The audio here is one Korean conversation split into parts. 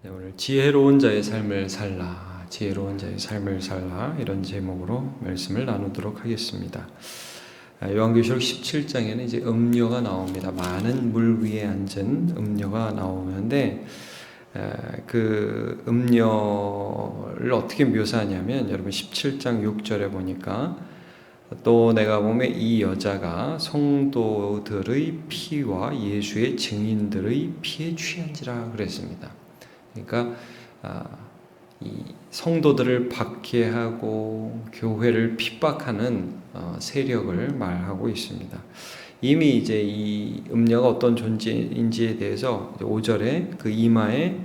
네, 오늘 지혜로운 자의 삶을 살라, 지혜로운 자의 삶을 살라 이런 제목으로 말씀을 나누도록 하겠습니다. 요한계시록 17장에는 이제 음녀가 나옵니다. 많은 물 위에 앉은 음녀가 나오는데 그 음녀를 어떻게 묘사하냐면 여러분 17장 6절에 보니까 또 내가 보면 이 여자가 성도들의 피와 예수의 증인들의 피에 취한지라 그랬습니다. 그러니까 이 성도들을 박해하고 교회를 핍박하는 세력을 말하고 있습니다. 이미 이제 이 음녀가 어떤 존재인지에 대해서 5절에 그 이마에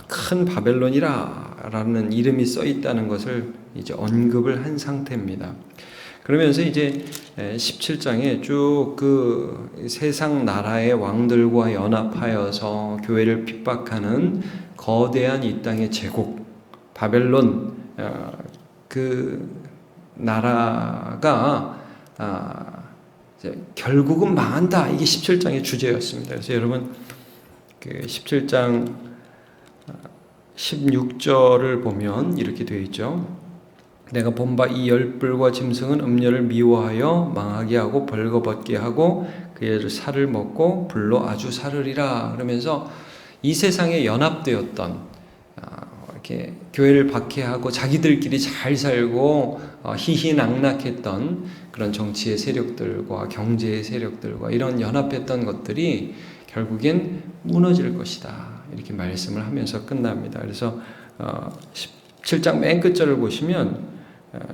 큰 바벨론이라는 이름이 써 있다는 것을 이제 언급을 한 상태입니다. 그러면서 이제 17장에 쭉 그 세상 나라의 왕들과 연합하여서 교회를 핍박하는 거대한 이 땅의 제국 바벨론 그 나라가 이제 결국은 망한다. 이게 17장의 주제였습니다. 그래서 여러분 그 17장 16절을 보면 이렇게 되어 있죠. 내가 본 바 이 열불과 짐승은 음녀를 미워하여 망하게 하고 벌거벗게 하고 그의 살을 먹고 불로 아주 사르리라. 그러면서 이 세상에 연합되었던 이렇게 교회를 박해하고 자기들끼리 잘 살고 희희낙낙했던 그런 정치의 세력들과 경제의 세력들과 이런 연합했던 것들이 결국엔 무너질 것이다. 이렇게 말씀을 하면서 끝납니다. 그래서 17장 맨 끝절을 보시면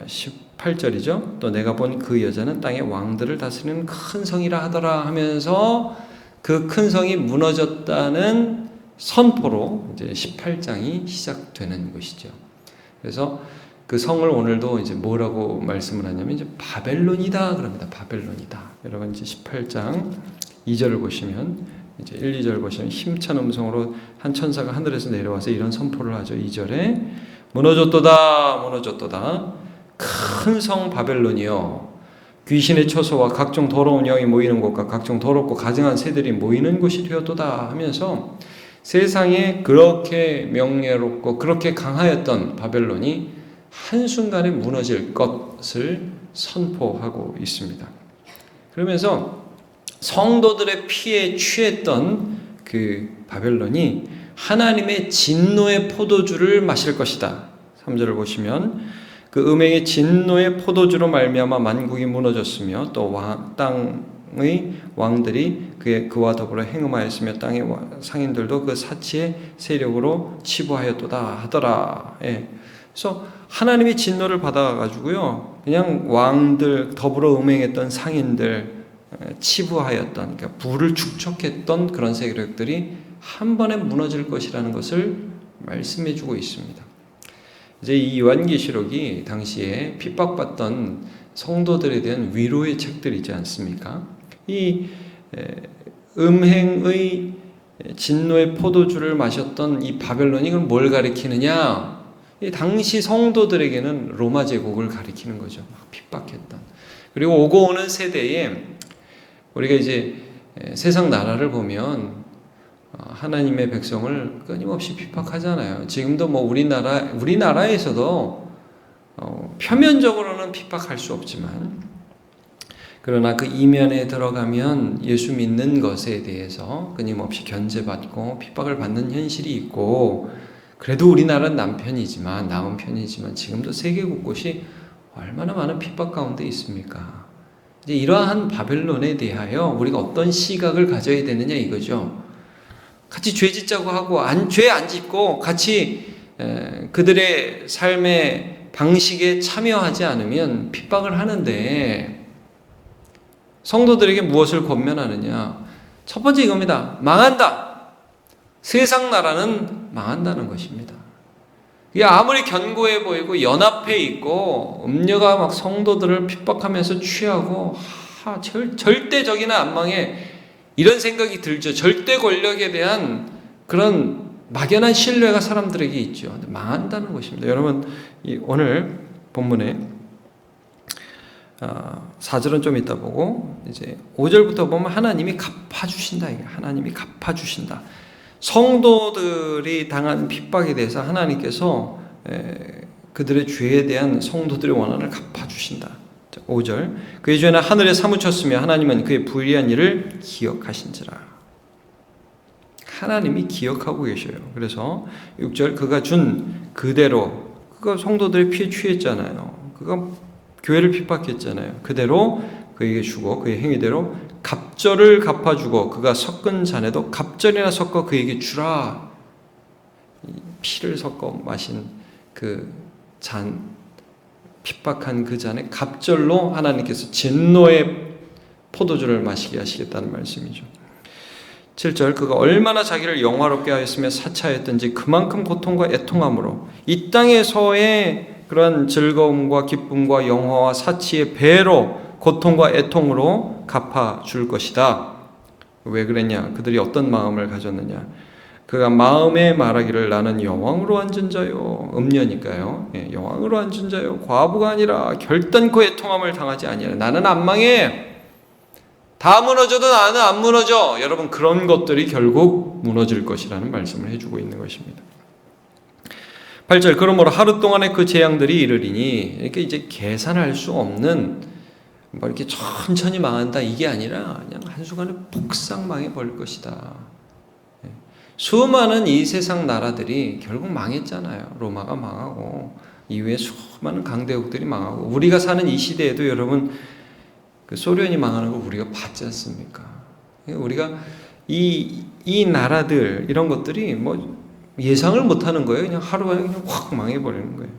18절이죠. 또 내가 본 그 여자는 땅의 왕들을 다스리는 큰 성이라 하더라 하면서 그 큰 성이 무너졌다는 선포로 이제 18장이 시작되는 것이죠. 그래서 그 성을 오늘도 이제 뭐라고 말씀을 하냐면 이제 바벨론이다 그럽니다. 바벨론이다. 여러분 이제 18장 2절을 보시면 이제 1, 2절 보시면 힘찬 음성으로 한 천사가 하늘에서 내려와서 이런 선포를 하죠. 2절에 무너졌도다 무너졌도다 큰 성 바벨론이여 귀신의 처소와 각종 더러운 영이 모이는 곳과 각종 더럽고 가증한 새들이 모이는 곳이 되었도다 하면서 세상에 그렇게 명예롭고 그렇게 강하였던 바벨론이 한순간에 무너질 것을 선포하고 있습니다. 그러면서 성도들의 피에 취했던 그 바벨론이 하나님의 진노의 포도주를 마실 것이다. 3절을 보시면 그 음행의 진노의 포도주로 말미암아 만국이 무너졌으며 또 땅의 왕들이 그와 더불어 행음하였으며 땅의 상인들도 그 사치의 세력으로 치부하였도다 하더라. 그래서 하나님의 진노를 받아가지고요, 그냥 왕들 더불어 음행했던 상인들 치부하였던, 그러니까 부를 축적했던 그런 세력들이 한 번에 무너질 것이라는 것을 말씀해주고 있습니다. 이제 이 요한계시록이 당시에 핍박받던 성도들에 대한 위로의 책들이지 않습니까? 이 음행의 진노의 포도주를 마셨던 이 바벨론이 그럼 뭘 가리키느냐? 이 당시 성도들에게는 로마 제국을 가리키는 거죠. 막 핍박했던. 그리고 오고 오는 세대에 우리가 이제 세상 나라를 보면 하나님의 백성을 끊임없이 핍박하잖아요. 지금도 뭐 우리나라에서도 표면적으로는 핍박할 수 없지만, 그러나 그 이면에 들어가면 예수 믿는 것에 대해서 끊임없이 견제받고 핍박을 받는 현실이 있고, 그래도 우리나라는 나은 편이지만 지금도 세계 곳곳이 얼마나 많은 핍박 가운데 있습니까? 이제 이러한 바벨론에 대하여 우리가 어떤 시각을 가져야 되느냐 이거죠. 같이 죄 짓자고 하고 죄 안 짓고 같이 그들의 삶의 방식에 참여하지 않으면 핍박을 하는데, 성도들에게 무엇을 권면하느냐? 첫 번째 이겁니다. 망한다. 세상 나라는 망한다는 것입니다. 이게 아무리 견고해 보이고 연합해 있고 음녀가 막 성도들을 핍박하면서 취하고 절대적이나 안 망해, 이런 생각이 들죠. 절대 권력에 대한 그런 막연한 신뢰가 사람들에게 있죠. 근데 망한다는 것입니다. 여러분, 오늘 본문에 4절은 좀 이따 보고 이제 5절부터 보면 하나님이 갚아주신다. 하나님이 갚아주신다. 성도들이 당한 핍박에 대해서 하나님께서 그들의 죄에 대한 성도들의 원한을 갚아주신다. 5절 그의 죄는 하늘에 사무쳤으며 하나님은 그의 불의한 일을 기억하신지라. 하나님이 기억하고 계셔요. 그래서 6절 그가 준 그대로, 그가 성도들의 피에 취했잖아요. 그가 교회를 핍박했잖아요. 그대로 그에게 주고 그의 행위대로 갑절을 갚아주고 그가 섞은 잔에도 갑절이나 섞어 그에게 주라. 피를 섞어 마신 그 잔, 핍박한 그 잔에 갑절로 하나님께서 진노의 포도주를 마시게 하시겠다는 말씀이죠. 7절 그가 얼마나 자기를 영화롭게 하였으며 사차했던지 그만큼 고통과 애통함으로 이 땅에서의 그런 즐거움과 기쁨과 영화와 사치의 배로 고통과 애통으로 갚아줄 것이다. 왜 그랬냐? 그들이 어떤 마음을 가졌느냐? 그가 마음에 말하기를 나는 여왕으로 앉은 자요. 음녀니까요. 여왕으로 앉은 자요. 과부가 아니라 결단코 애통함을 당하지 아니하라. 나는 안 망해. 다 무너져도 나는 안 무너져. 여러분 그런 것들이 결국 무너질 것이라는 말씀을 해주고 있는 것입니다. 8절 그러므로 하루 동안에 그 재앙들이 이르리니 이렇게 이제 계산할 수 없는 뭐 이렇게 천천히 망한다 이게 아니라 그냥 한순간에 폭삭 망해버릴 것이다. 수많은 이 세상 나라들이 결국 망했잖아요. 로마가 망하고 이후에 수많은 강대국들이 망하고 우리가 사는 이 시대에도 여러분 그 소련이 망하는 걸 우리가 봤지 않습니까? 우리가 이 나라들 이런 것들이 뭐 예상을 못하는 거예요. 그냥 하루에 그냥 확 망해버리는 거예요.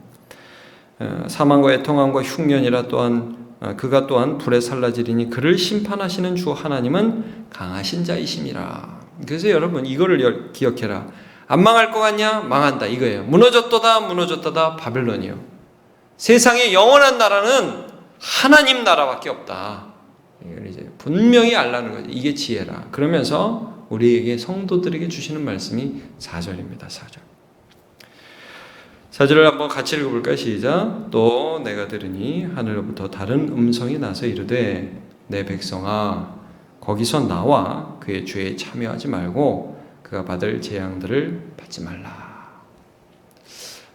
사망과 애통함과 흉년이라 또한 그가 또한 불에 살라지리니 그를 심판하시는 주 하나님은 강하신 자이심이라. 그래서 여러분 이거를 기억해라. 안 망할 것 같냐? 망한다 이거예요. 무너졌다 바벨론이요. 세상의 영원한 나라는 하나님 나라밖에 없다. 이걸 이제 분명히 알라는 거죠. 이게 지혜라. 그러면서 우리에게 성도들에게 주시는 말씀이 4절입니다. 4절. 4절을 한번 같이 읽어볼까요? 시작. 또 내가 들으니 하늘로부터 다른 음성이 나서 이르되 내 백성아 거기서 나와 그의 죄에 참여하지 말고 그가 받을 재앙들을 받지 말라.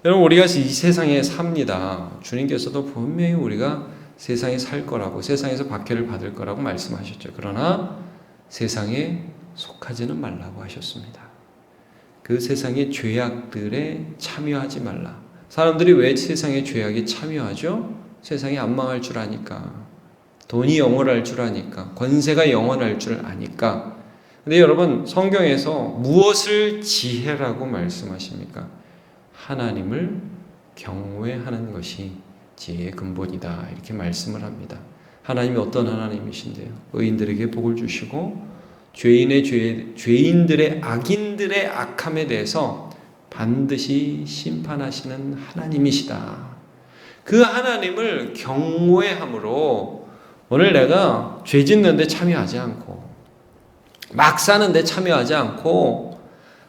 여러분 우리가 이 세상에 삽니다. 주님께서도 분명히 우리가 세상에 살 거라고 세상에서 박해를 받을 거라고 말씀하셨죠. 그러나 세상에 속하지는 말라고 하셨습니다. 그 세상의 죄악들에 참여하지 말라. 사람들이 왜 세상의 죄악에 참여하죠? 세상이 안 망할 줄 아니까, 돈이 영원할 줄 아니까, 권세가 영원할 줄 아니까. 근데 여러분 성경에서 무엇을 지혜라고 말씀하십니까? 하나님을 경외하는 것이 지혜의 근본이다 이렇게 말씀을 합니다. 하나님이 어떤 하나님이신데요? 의인들에게 복을 주시고 죄인들의 악인들의 악함에 대해서 반드시 심판하시는 하나님이시다. 그 하나님을 경외함으로 오늘 내가 죄 짓는데 참여하지 않고 막 사는데 참여하지 않고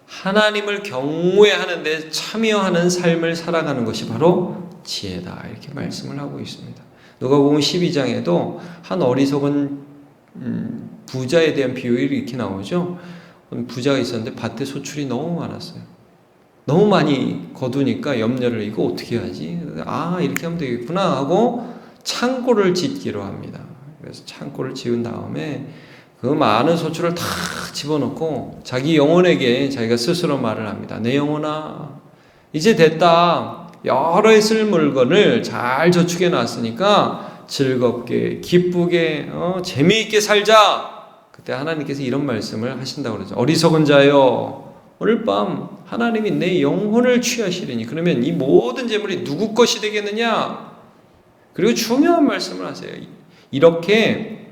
하나님을 경외하는데 참여하는 삶을 살아가는 것이 바로 지혜다 이렇게 말씀을 하고 있습니다. 누가복음 12장에도 한 어리석은 부자에 대한 비유가 이렇게 나오죠. 부자가 있었는데 밭에 소출이 너무 많았어요. 너무 많이 거두니까 염려를 이거 어떻게 하지? 이렇게 하면 되겠구나 하고 창고를 짓기로 합니다. 그래서 창고를 지은 다음에 그 많은 소출을 다 집어넣고 자기 영혼에게 자기가 스스로 말을 합니다. 내 영혼아 이제 됐다. 여러 해 쓸 물건을 잘 저축해 놨으니까 즐겁게 기쁘게 재미있게 살자. 그때 하나님께서 이런 말씀을 하신다고 그러죠. 어리석은 자여 오늘 밤 하나님이 내 영혼을 취하시리니 그러면 이 모든 재물이 누구 것이 되겠느냐. 그리고 중요한 말씀을 하세요. 이렇게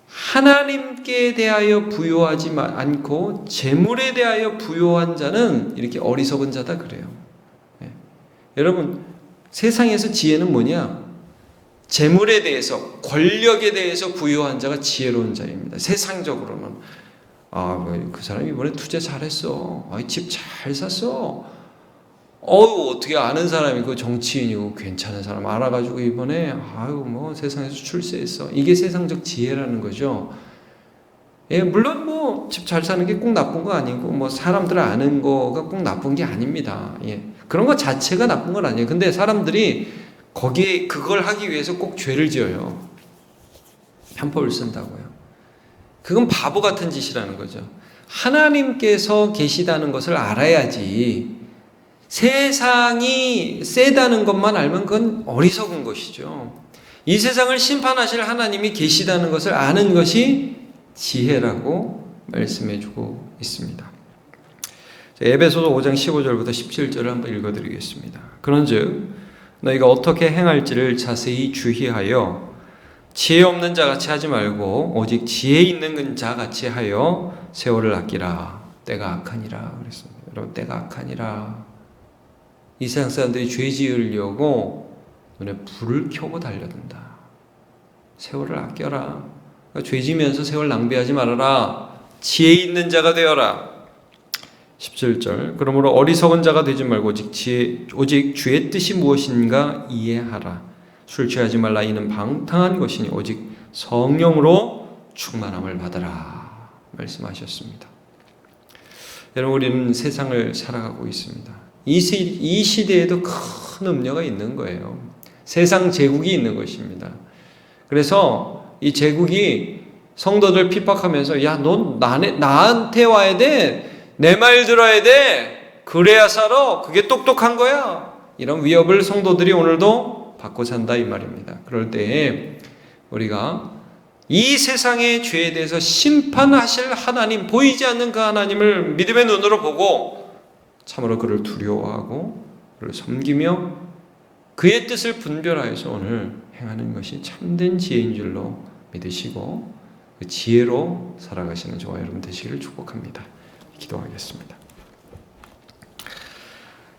하나님께 대하여 부요하지 않고 재물에 대하여 부요한 자는 이렇게 어리석은 자다 그래요. 여러분 세상에서 지혜는 뭐냐? 재물에 대해서 권력에 대해서 부유한 자가 지혜로운 자입니다. 세상적으로는 그 사람이 이번에 투자 잘했어. 집 잘 샀어. 어떻게 아는 사람이 그 정치인이고 괜찮은 사람 알아가지고 이번에 세상에서 출세했어. 이게 세상적 지혜라는 거죠. 예, 물론 뭐 집 잘 사는 게 꼭 나쁜 거 아니고 뭐 사람들 아는 거가 꼭 나쁜 게 아닙니다. 예. 그런 것 자체가 나쁜 건 아니에요. 근데 사람들이 거기에 그걸 하기 위해서 꼭 죄를 지어요. 편법을 쓴다고요. 그건 바보 같은 짓이라는 거죠. 하나님께서 계시다는 것을 알아야지 세상이 세다는 것만 알면 그건 어리석은 것이죠. 이 세상을 심판하실 하나님이 계시다는 것을 아는 것이 지혜라고 말씀해주고 있습니다. 에베소서 5장 15절부터 17절을 한번 읽어드리겠습니다. 그런즉 너희가 어떻게 행할지를 자세히 주의하여 지혜 없는 자같이 하지 말고 오직 지혜 있는 자같이 하여 세월을 아끼라. 때가 악하니라 그랬습니다. 여러분, 때가 악하니라. 이 세상 사람들이 죄 지으려고 눈에 불을 켜고 달려든다. 세월을 아껴라. 그러니까 죄 지면서 세월 낭비하지 말아라. 지혜 있는 자가 되어라. 17절 그러므로 어리석은 자가 되지 말고 오직 주의 뜻이 무엇인가 이해하라. 술 취하지 말라. 이는 방탕한 것이니 오직 성령으로 충만함을 받으라 말씀하셨습니다. 여러분, 우리는 세상을 살아가고 있습니다. 이 시대에도 큰 음료가 있는 거예요. 세상 제국이 있는 것입니다. 그래서 이 제국이 성도들 핍박하면서 야, 넌 나한테 와야 돼. 내 말 들어야 돼. 그래야 살아. 그게 똑똑한 거야. 이런 위협을 성도들이 오늘도 받고 산다 이 말입니다. 그럴 때에 우리가 이 세상의 죄에 대해서 심판하실 하나님, 보이지 않는 그 하나님을 믿음의 눈으로 보고 참으로 그를 두려워하고 그를 섬기며 그의 뜻을 분별하여서 오늘 행하는 것이 참된 지혜인 줄로 믿으시고 그 지혜로 살아가시는 저와 여러분 되시기를 축복합니다. 기도하겠습니다.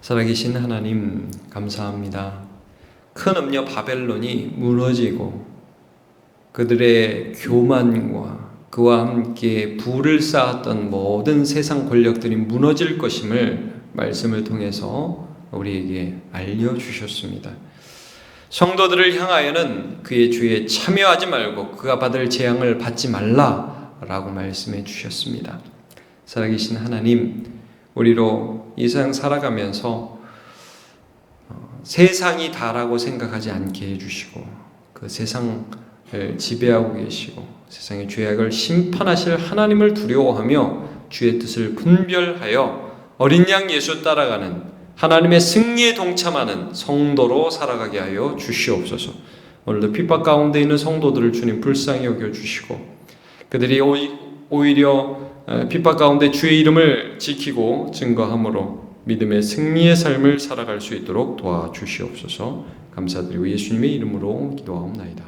살아계신 하나님 감사합니다. 큰 음녀 바벨론이 무너지고 그들의 교만과 그와 함께 부를 쌓았던 모든 세상 권력들이 무너질 것임을 말씀을 통해서 우리에게 알려주셨습니다. 성도들을 향하여는 그의 죄에 참여하지 말고 그가 받을 재앙을 받지 말라라고 말씀해 주셨습니다. 살아계신 하나님, 우리로 이 세상 살아가면서 세상이 다라고 생각하지 않게 해주시고 그 세상을 지배하고 계시고 세상의 죄악을 심판하실 하나님을 두려워하며 주의 뜻을 분별하여 어린 양 예수 따라가는 하나님의 승리에 동참하는 성도로 살아가게 하여 주시옵소서. 오늘도 핍박 가운데 있는 성도들을 주님 불쌍히 여겨주시고 그들이 오히려 핍박 가운데 주의 이름을 지키고 증거함으로 믿음의 승리의 삶을 살아갈 수 있도록 도와주시옵소서. 감사드리고 예수님의 이름으로 기도하옵나이다.